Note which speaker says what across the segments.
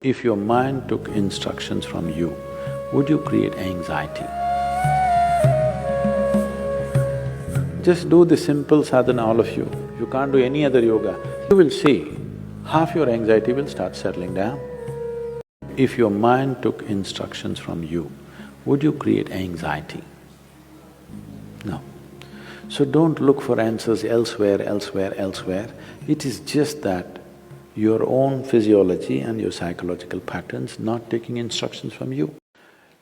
Speaker 1: If your mind took instructions from you, would you create anxiety? Just do the simple sadhana, all of you. You can't do any other yoga. You will see, half your anxiety will start settling down. If your mind took instructions from you, would you create anxiety? No. So don't look for answers elsewhere, elsewhere, elsewhere. It is just that your own physiology and your psychological patterns not taking instructions from you.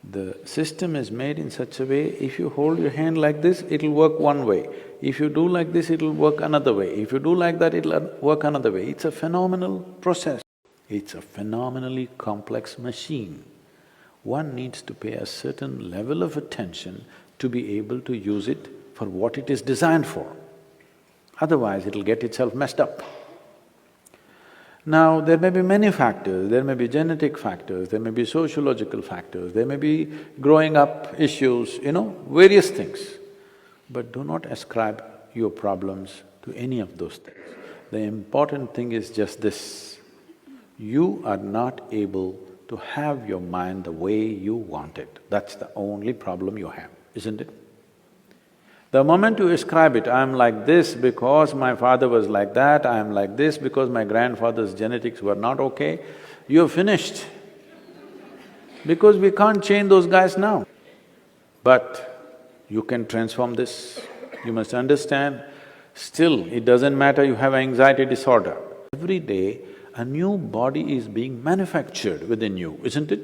Speaker 1: The system is made in such a way, if you hold your hand like this, it'll work one way. If you do like this, it'll work another way. If you do like that, it'll work another way. It's a phenomenal process. It's a phenomenally complex machine. One needs to pay a certain level of attention to be able to use it for what it is designed for. Otherwise, it'll get itself messed up. Now, there may be many factors, there may be genetic factors, there may be sociological factors, there may be growing up issues, various things. But do not ascribe your problems to any of those things. The important thing is just this: you are not able to have your mind the way you want it. That's the only problem you have, isn't it? The moment you ascribe it, I'm like this because my father was like that, I'm like this because my grandfather's genetics were not okay, you're finished. Because we can't change those guys now. But you can transform this. You must understand, still it doesn't matter you have anxiety disorder. Every day, a new body is being manufactured within you, isn't it?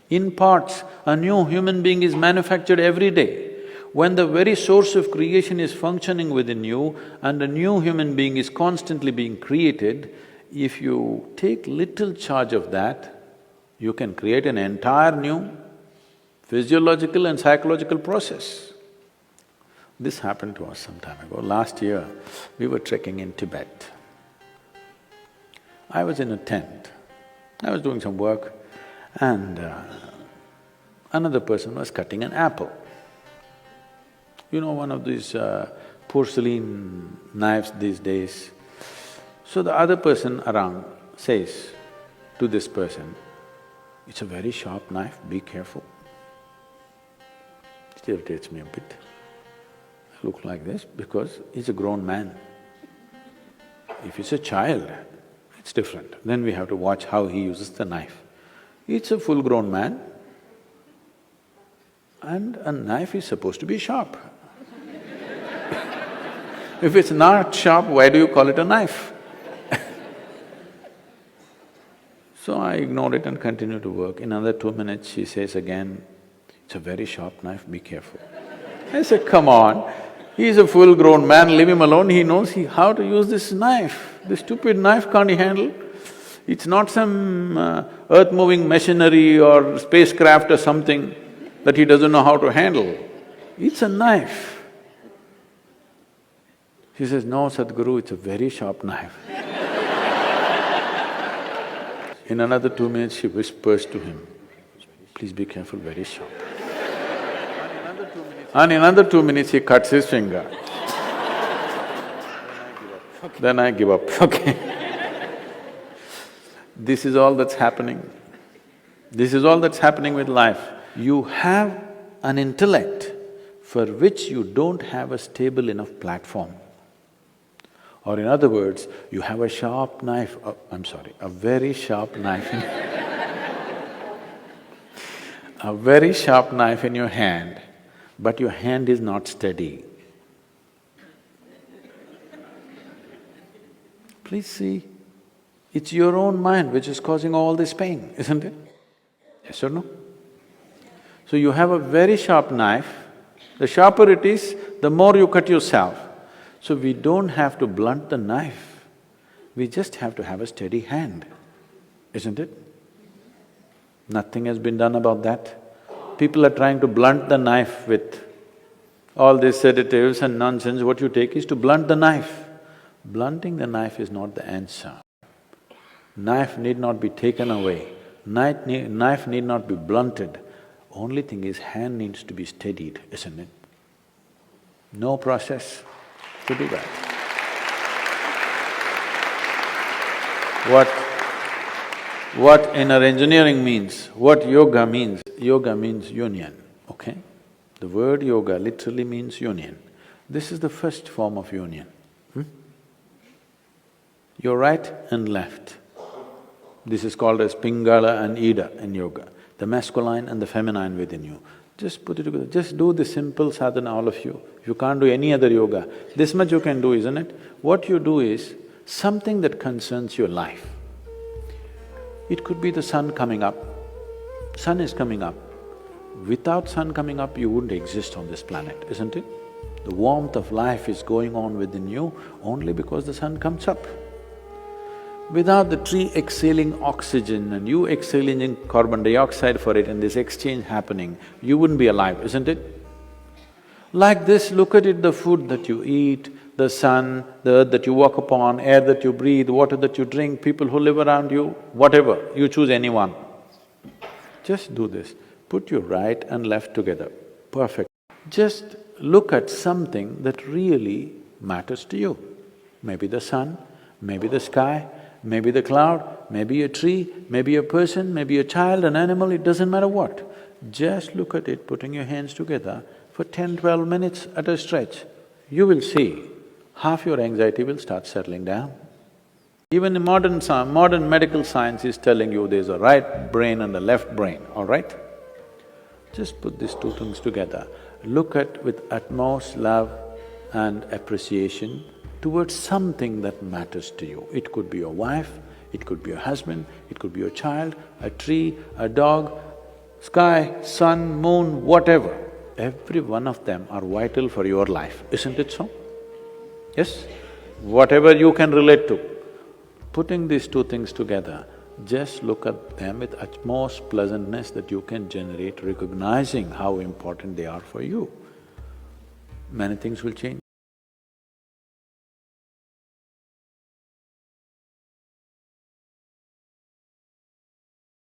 Speaker 1: In parts, a new human being is manufactured every day. When the very source of creation is functioning within you and a new human being is constantly being created, if you take little charge of that, you can create an entire new physiological and psychological process. This happened to us some time ago. Last year, we were trekking in Tibet. I was in a tent. I was doing some work and another person was cutting an apple. One of these porcelain knives these days. So the other person around says to this person, "It's a very sharp knife, be careful." It irritates me a bit. I look like this because he's a grown man. If he's a child, it's different. Then we have to watch how he uses the knife. It's a full-grown man and a knife is supposed to be sharp. If it's not sharp, why do you call it a knife? So I ignored it and continued to work. In another 2 minutes, she says again, "It's a very sharp knife, be careful." I said, "Come on, he's a full-grown man, leave him alone, he knows how to use this knife. This stupid knife can't he handle? It's not some earth-moving machinery or spacecraft or something that he doesn't know how to handle. It's a knife." She says, "No, Sadhguru, it's a very sharp knife." In another 2 minutes, she whispers to him, "Please be careful, very sharp." And in another 2 minutes, he cuts his finger. Then I give up, okay. This is all that's happening. This is all that's happening with life. You have an intellect for which you don't have a stable enough platform. Or in other words, you have a sharp knife, a very sharp knife in a very sharp knife in your hand, but your hand is not steady. Please see, it's your own mind which is causing all this pain, isn't it? Yes or no? So you have a very sharp knife, the sharper it is, the more you cut yourself. So we don't have to blunt the knife, we just have to have a steady hand, isn't it? Nothing has been done about that. People are trying to blunt the knife with all these sedatives and nonsense. What you take is to blunt the knife. Blunting the knife is not the answer. Knife need not be taken away, knife need not be blunted. Only thing is, hand needs to be steadied, isn't it? No process to do that. What inner engineering means, what yoga means union, okay? The word yoga literally means union. This is the first form of union. Your right and left. This is called as Pingala and Ida in yoga, the masculine and the feminine within you. Just put it together, just do the simple sadhana, all of you. If you can't do any other yoga, this much you can do, isn't it? What you do is something that concerns your life. It could be the sun coming up. Sun is coming up. Without sun coming up, you wouldn't exist on this planet, isn't it? The warmth of life is going on within you only because the sun comes up. Without the tree exhaling oxygen and you exhaling carbon dioxide for it and this exchange happening, you wouldn't be alive, isn't it? Like this, look at it, the food that you eat, the sun, the earth that you walk upon, air that you breathe, water that you drink, people who live around you, whatever, you choose anyone. Just do this, put your right and left together, perfect. Just look at something that really matters to you. Maybe the sun, maybe the sky, maybe the cloud, maybe a tree, maybe a person, maybe a child, an animal, it doesn't matter what. Just look at it, putting your hands together for 10–12 minutes at a stretch. You will see, half your anxiety will start settling down. Even the modern medical science is telling you there's a right brain and a left brain, all right? Just put these two things together. Look at with utmost love and appreciation towards something that matters to you. It could be your wife, it could be your husband, it could be your child, a tree, a dog, sky, sun, moon, whatever. Every one of them are vital for your life, isn't it so? Yes? Whatever you can relate to. Putting these two things together, just look at them with utmost pleasantness that you can generate, recognizing how important they are for you. Many things will change.